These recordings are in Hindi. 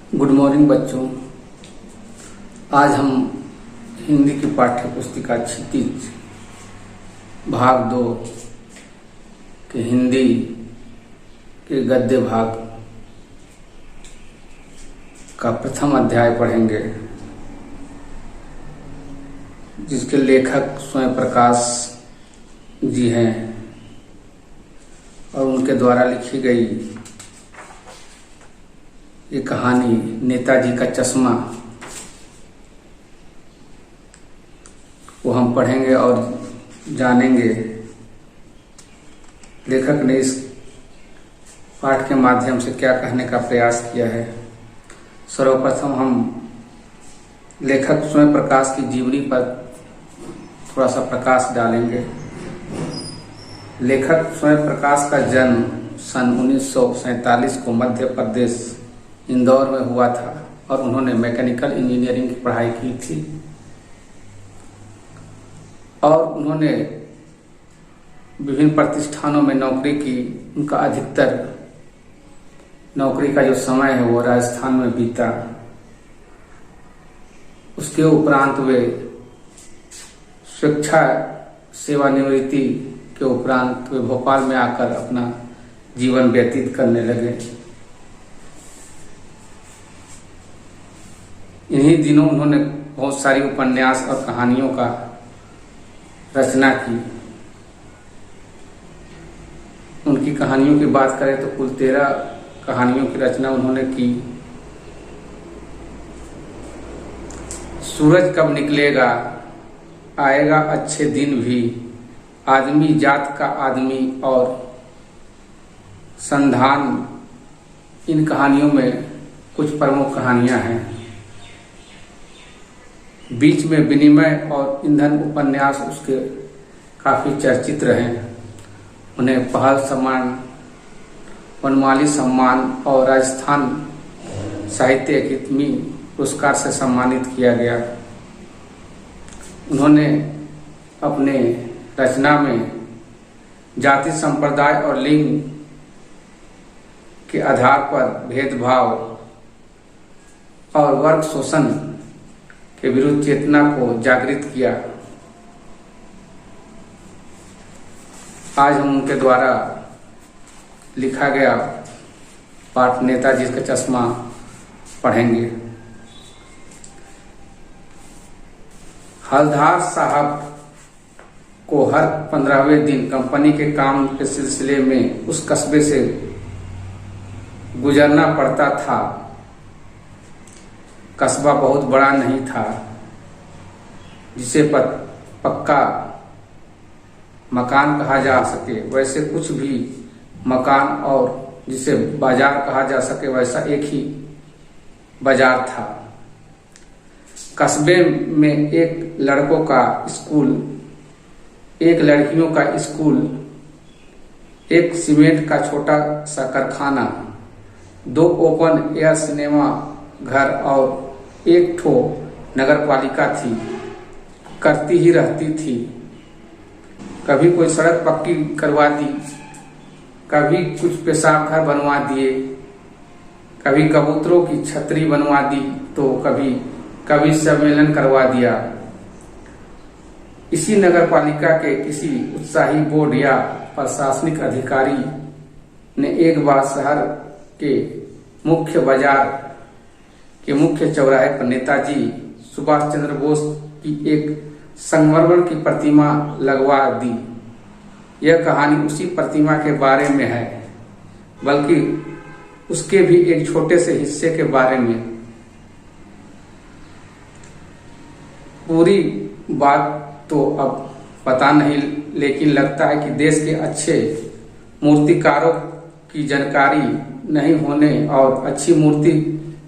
गुड मॉर्निंग बच्चों। आज हम हिंदी की पाठ्य पुस्तिका क्षितिज भाग 2 के हिंदी के गद्य भाग का प्रथम अध्याय पढ़ेंगे, जिसके लेखक स्वयं प्रकाश जी हैं और उनके द्वारा लिखी गई ये कहानी नेताजी का चश्मा को हम पढ़ेंगे और जानेंगे लेखक ने इस पाठ के माध्यम से क्या कहने का प्रयास किया है। सर्वप्रथम हम लेखक स्वयं प्रकाश की जीवनी पर थोड़ा सा प्रकाश डालेंगे। लेखक स्वयं प्रकाश का जन्म सन 1947 को मध्य प्रदेश इंदौर में हुआ था और उन्होंने मैकेनिकल इंजीनियरिंग की पढ़ाई की थी और उन्होंने विभिन्न प्रतिष्ठानों में नौकरी की। उनका अधिकतर नौकरी का जो समय है वो राजस्थान में बीता। उसके उपरांत वे शिक्षा सेवानिवृत्ति के उपरांत वे भोपाल में आकर अपना जीवन व्यतीत करने लगे। इन्हीं दिनों उन्होंने बहुत सारी उपन्यास और कहानियों का रचना की। उनकी कहानियों की बात करें तो कुल 13 कहानियों की रचना उन्होंने की। सूरज कब निकलेगा, आएगा अच्छे दिन भी, आदमी जात का आदमी और संधान, इन कहानियों में कुछ प्रमुख कहानियां हैं। बीच में विनिमय और ईंधन उपन्यास उसके काफी चर्चित रहे। उन्हें पहल सम्मान, वनमाली सम्मान और राजस्थान साहित्य अकादमी पुरस्कार से सम्मानित किया गया। उन्होंने अपने रचना में जाति संप्रदाय और लिंग के आधार पर भेदभाव और वर्ग शोषण के विरुद्ध चेतना को जागृत किया। आज हम उनके द्वारा लिखा गया पाठ नेताजी का चश्मा पढ़ेंगे। हलदार साहब को हर 15वें दिन कंपनी के काम के सिलसिले में उस कस्बे से गुजरना पड़ता था। कस्बा बहुत बड़ा नहीं था जिसे पक्का मकान कहा जा सके, वैसे कुछ भी मकान, और जिसे बाजार कहा जा सके वैसा एक ही बाजार था। कस्बे में एक लड़कों का स्कूल, एक लड़कियों का स्कूल, एक सीमेंट का छोटा सा कारखाना, 2 ओपन एयर सिनेमा घर और एक ठो नगर पालिका थी, करती ही रहती थी। कभी कोई सड़क पक्की करवा दी, कभी कुछ पेशाब घर बनवा दिए, कभी कबूतरों की छतरी बनवा दी, तो कभी सम्मेलन करवा दिया। इसी नगर पालिका के किसी उत्साही बोर्ड या प्रशासनिक अधिकारी ने एक बार शहर के मुख्य बाजार के मुख्य चौराहे पर नेताजी सुभाष चंद्र बोस की एक संगमरमर की प्रतिमा लगवा दी। यह कहानी उसी प्रतिमा के बारे में है, बल्कि उसके भी एक छोटे से हिस्से के बारे में। पूरी बात तो अब पता नहीं, लेकिन लगता है कि देश के अच्छे मूर्तिकारों की जानकारी नहीं होने और अच्छी मूर्ति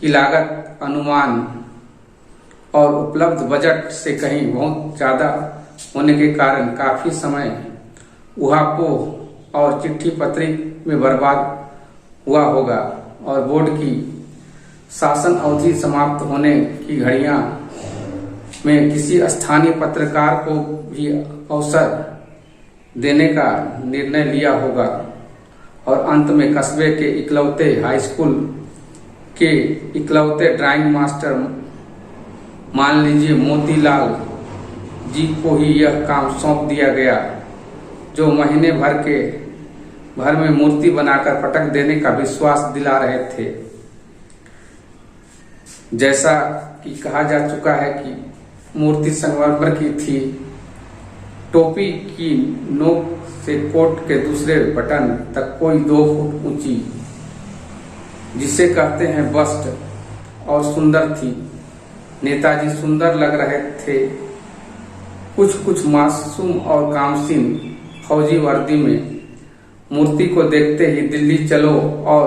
की लागत अनुमान और उपलब्ध बजट से कहीं बहुत ज्यादा होने के कारण काफी समय उहापोह और चिट्ठी पत्री में बर्बाद हुआ होगा और बोर्ड की शासन अवधि समाप्त होने की घड़ियां में किसी स्थानीय पत्रकार को भी अवसर देने का निर्णय लिया होगा और अंत में कस्बे के इकलौते हाई स्कूल के इकलौते ड्राइंग मास्टर मान लीजिए मोतीलाल जी को ही यह काम सौंप दिया गया, जो महीने भर में मूर्ति बनाकर पटक देने का विश्वास दिला रहे थे। जैसा कि कहा जा चुका है कि मूर्ति संगमरमर की थी, टोपी की नोक से कोट के दूसरे बटन तक कोई 2 फुट ऊंची, जिसे कहते हैं बस्ट, और सुंदर थी। नेताजी सुंदर लग रहे थे, कुछ मासूम और कामसीन फौजी वर्दी में। मूर्ति को देखते ही दिल्ली चलो और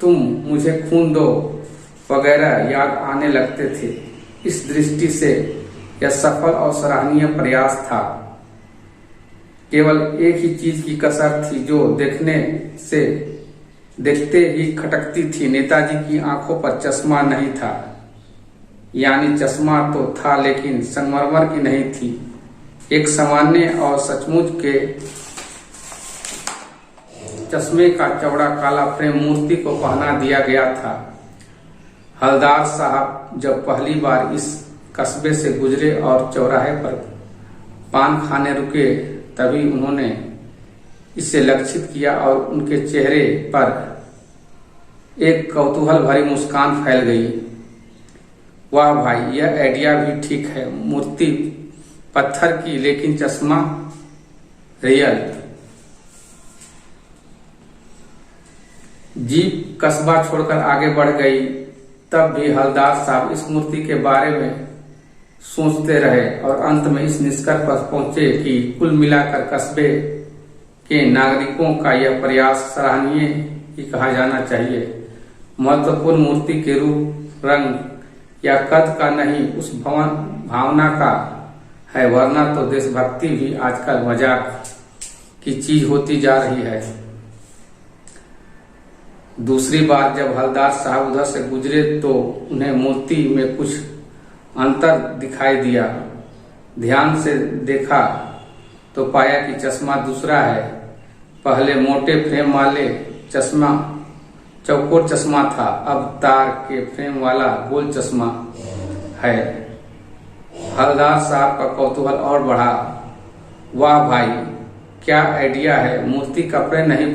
तुम मुझे खून दो वगैरह याद आने लगते थे। इस दृष्टि से यह सफल और सराहनीय प्रयास था। केवल एक ही चीज की कसर थी जो देखते ही खटकती थी। नेताजी की आंखों पर चश्मा नहीं था, यानी चश्मा तो था लेकिन संगमरमर की नहीं थी। एक सामान्य और सचमुच के चश्मे का चौड़ा काला फ्रेम मूर्ति को पहना दिया गया था। हवलदार साहब जब पहली बार इस कस्बे से गुजरे और चौराहे पर पान खाने रुके, तभी उन्होंने इसे लक्षित किया और उनके चेहरे पर एक कौतूहल भरी मुस्कान फैल गई। वाह भाई, यह आइडिया भी ठीक है। मूर्ति पत्थर की लेकिन चश्मा रियल। जीप कस्बा छोड़कर आगे बढ़ गई। तब भी हवलदार साहब इस मूर्ति के बारे में सोचते रहे और अंत में इस निष्कर्ष पर पहुंचे कि कुल मिलाकर कस्बे के नागरिकों का यह प्रयास सराहनीय ही कहा जाना चाहिए। महत्वपूर्ण मूर्ति के रूप, रंग या कद का नहीं, उस भावना का है, वरना तो देशभक्ति भी आजकल मजाक की चीज होती जा रही है। दूसरी बार जब हवलदार साहब उधर से गुजरे तो उन्हें मूर्ति में कुछ अंतर दिखाई दिया। ध्यान से देखा तो पाया कि चश्मा दूसरा है। पहले मोटे फ्रेम वाले चश्मा चौकोर चश्मा था, अब तार के फ्रेम वाला गोल चश्मा है। हवलदार साहब का कौतूहल और बढ़ा। वाह भाई, क्या आइडिया है। मूर्ति कपड़े नहीं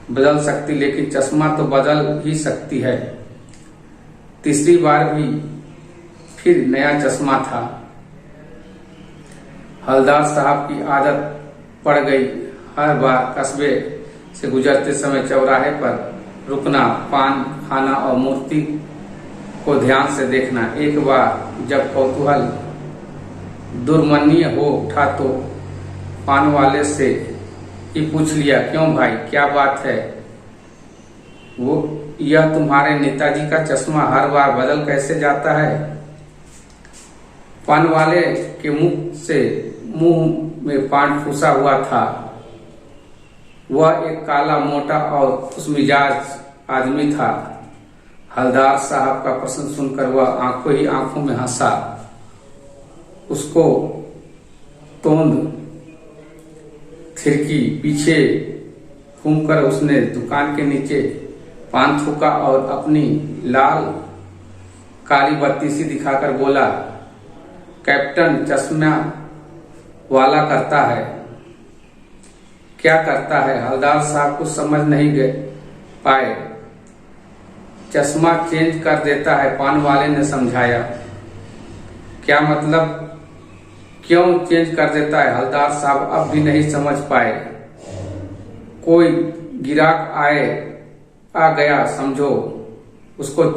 बदल सकती, लेकिन चश्मा तो बदल ही सकती है। तीसरी बार भी फिर नया चश्मा था। हवलदार साहब की आदत पड़ गई हर बार कस्बे से गुजरते समय चौराहे पर रुकना, पान खाना और मूर्ति को ध्यान से देखना। एक बार जब कौतूहल दुर्मनीय हो उठा तो पान वाले से ही पूछ लिया, क्यों भाई, क्या बात है? वो, यह तुम्हारे नेताजी का चश्मा हर बार बदल कैसे जाता है? पान वाले के मुंह में पान ठूसा हुआ था। वह एक काला, मोटा और खुशमिजाज आदमी था। हवलदार साहब का प्रश्न सुनकर वह आंखों ही आंखों में हंसा। उसको तोंद थिरकी। पीछे घूमकर उसने दुकान के नीचे पान थूका और अपनी लाल काली बत्ती सी दिखाकर बोला, कैप्टन चश्मा वाला करता है। क्या करता है? हवलदार साहब कुछ समझ नहीं पाए। चश्मा चेंज कर देता है, पान वाले ने समझाया। क्या मतलब? क्यों चेंज कर देता है? हवलदार साहब अब भी नहीं समझ पाए। कोई गिराक आ गया समझो, उसको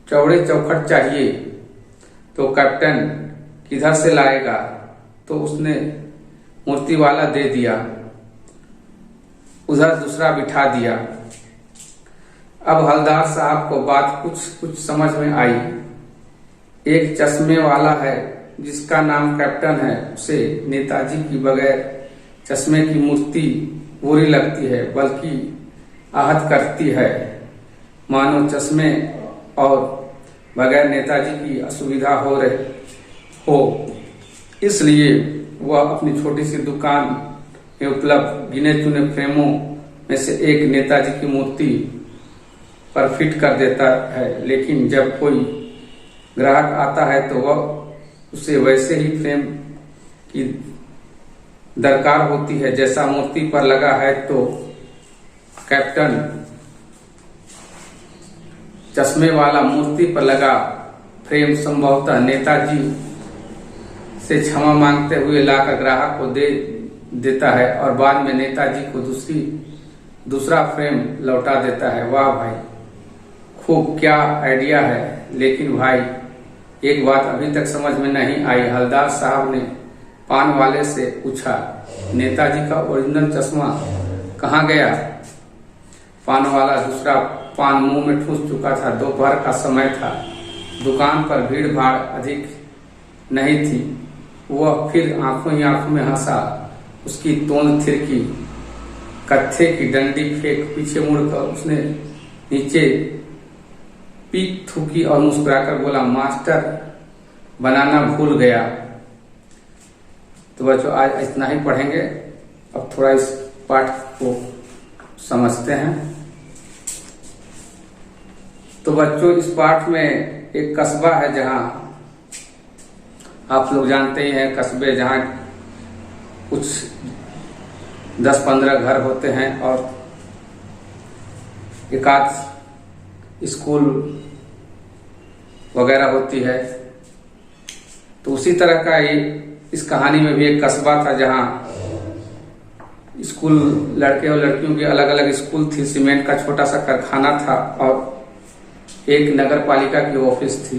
चौड़े चौखट चाहिए, तो कैप्टन किधर से लाएगा? तो उसने मूर्ति वाला दे दिया, उधर दूसरा बिठा दिया। अब हवलदार साहब को बात कुछ समझ में आई। एक चश्मे वाला है जिसका नाम कैप्टन है, उसे नेताजी की बगैर चश्मे की मूर्ति बुरी लगती है, बल्कि आहत करती है, मानो चश्मे और बगैर नेताजी की असुविधा हो। इसलिए वह अपनी छोटी सी दुकान में उपलब्ध गिने चुने फ्रेमों में से एक नेताजी की मूर्ति पर फिट कर देता है, लेकिन जब कोई ग्राहक आता है तो वह उसे वैसे ही फ्रेम की दरकार होती है जैसा मूर्ति पर लगा है। तो कैप्टन चश्मे वाला मूर्ति पर लगा फ्रेम संभवतः नेताजी से क्षमा मांगते हुए लाकर ग्राहक को दे देता है और बाद में नेताजी को दूसरा फ्रेम लौटा देता है। वाह भाई, खूब, क्या आइडिया है। लेकिन भाई एक बात अभी तक समझ में नहीं आई। हवलदार साहब ने पान वाले से पूछा, नेताजी का ओरिजिनल चश्मा कहाँ गया? पान वाला दूसरा पान मुंह में ठूस चुका था। दोपहर का समय था, दुकान पर भीड़ भाड़ अधिक नहीं थी। वह फिर आंखों ही आंखों में हंसा, उसकी तोंद थिरकी, कत्थे की डंडी फेंक पीछे मुड़कर उसने नीचे पीक थूकी और मुस्कुराकर बोला, मास्टर बनाना भूल गया। तो बच्चों आज इतना ही पढ़ेंगे। अब थोड़ा इस पाठ को समझते हैं। तो बच्चों इस पाठ में एक कस्बा है जहां आप लोग जानते ही हैं, कस्बे जहां कुछ 10-15 घर होते हैं और एक आध स्कूल वगैरह होती है। तो उसी तरह का ही इस कहानी में भी एक कस्बा था जहां स्कूल, लड़के और लड़कियों की अलग अलग स्कूल थी, सीमेंट का छोटा सा कारखाना था और एक नगर पालिका की ऑफिस थी।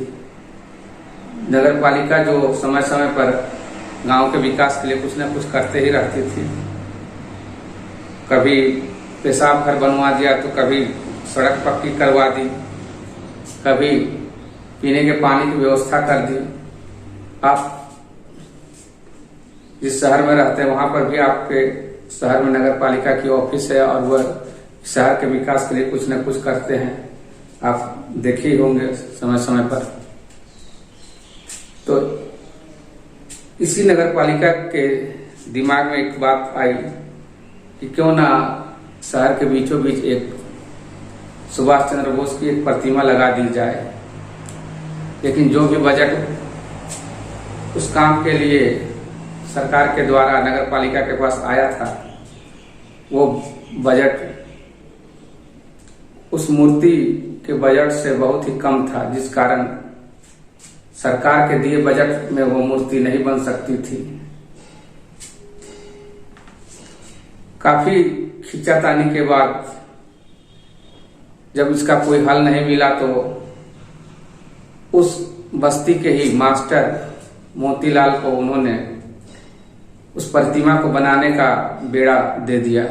नगर पालिका जो समय समय पर गांव के विकास के लिए कुछ न कुछ करते ही रहती थी। कभी पेशाब घर बनवा दिया तो कभी सड़क पक्की करवा दी, कभी पीने के पानी की व्यवस्था कर दी। आप जिस शहर में रहते हैं वहां पर भी आपके शहर में नगर पालिका की ऑफिस है और वह शहर के विकास के लिए कुछ न कुछ करते हैं। आप देखे ही होंगे समय समय पर। तो इसी नगर पालिका के दिमाग में एक बात आई कि क्यों ना शहर के बीचों बीच एक सुभाष चंद्र बोस की एक प्रतिमा लगा दी जाए। लेकिन जो भी बजट उस काम के लिए सरकार के द्वारा नगर पालिका के पास आया था, वो बजट उस मूर्ति के बजट से बहुत ही कम था, जिस कारण सरकार के दिए बजट में वो मूर्ति नहीं बन सकती थी। काफी खींचातानी के बाद जब इसका कोई हल नहीं मिला तो उस बस्ती के ही मास्टर मोतीलाल को उन्होंने उस प्रतिमा को बनाने का बेड़ा दे दिया।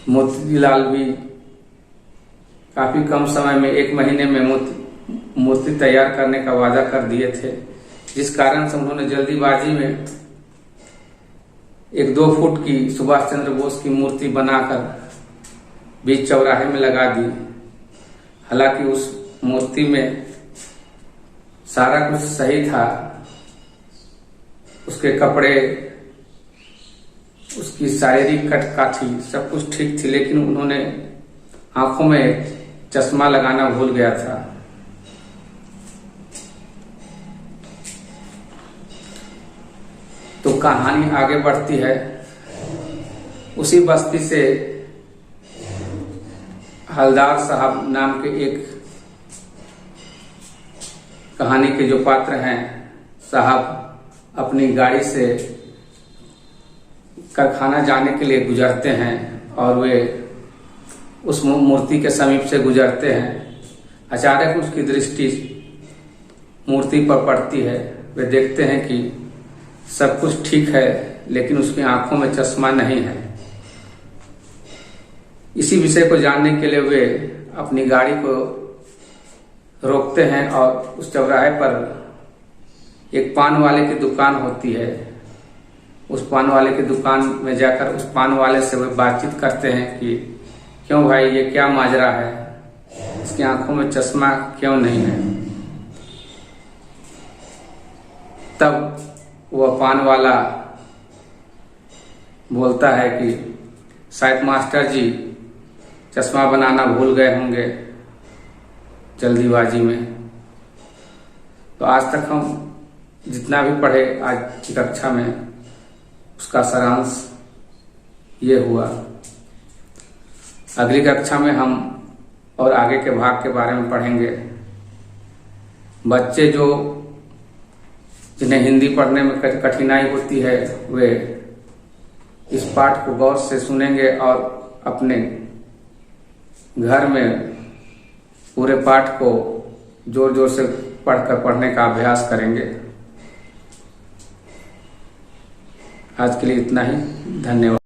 मोतीलाल भी काफी कम समय में 1 महीने में मूर्ति तैयार करने का वादा कर दिए थे, जिस कारण से उन्होंने जल्दीबाजी में एक 2 फुट की सुभाष चंद्र बोस की मूर्ति बनाकर बीच चौराहे में लगा दी। हालांकि उस मूर्ति में सारा कुछ सही था, उसके कपड़े, उसकी शारीरिक कटकाठी सब कुछ ठीक थी, लेकिन उन्होंने आंखों में चश्मा लगाना भूल गया था। तो कहानी आगे बढ़ती है। उसी बस्ती से हवलदार साहब नाम के एक कहानी के जो पात्र हैं, साहब अपनी गाड़ी से कारखाना जाने के लिए गुजरते हैं और वे उस मूर्ति के समीप से गुजरते हैं। अचानक उसकी दृष्टि मूर्ति पर पड़ती है। वे देखते हैं कि सब कुछ ठीक है, लेकिन उसकी आंखों में चश्मा नहीं है। इसी विषय को जानने के लिए वे अपनी गाड़ी को रोकते हैं और उस चौराहे पर एक पान वाले की दुकान होती है। उस पान वाले की दुकान में जाकर उस पान वाले से वे बातचीत करते हैं कि क्यों भाई, ये क्या माजरा है, इसकी आंखों में चश्मा क्यों नहीं है। तब वह पान वाला बोलता है कि शायद मास्टर जी चश्मा बनाना भूल गए होंगे जल्दीबाजी में। तो आज तक हम जितना भी पढ़े आज की कक्षा में उसका सारांश ये हुआ। अगली कक्षा में हम और आगे के भाग के बारे में पढ़ेंगे। बच्चे जो जिन्हें हिंदी पढ़ने में कठिनाई होती है वे इस पाठ को गौर से सुनेंगे और अपने घर में पूरे पाठ को जोर जोर से पढ़ने का अभ्यास करेंगे। आज के लिए इतना ही। धन्यवाद।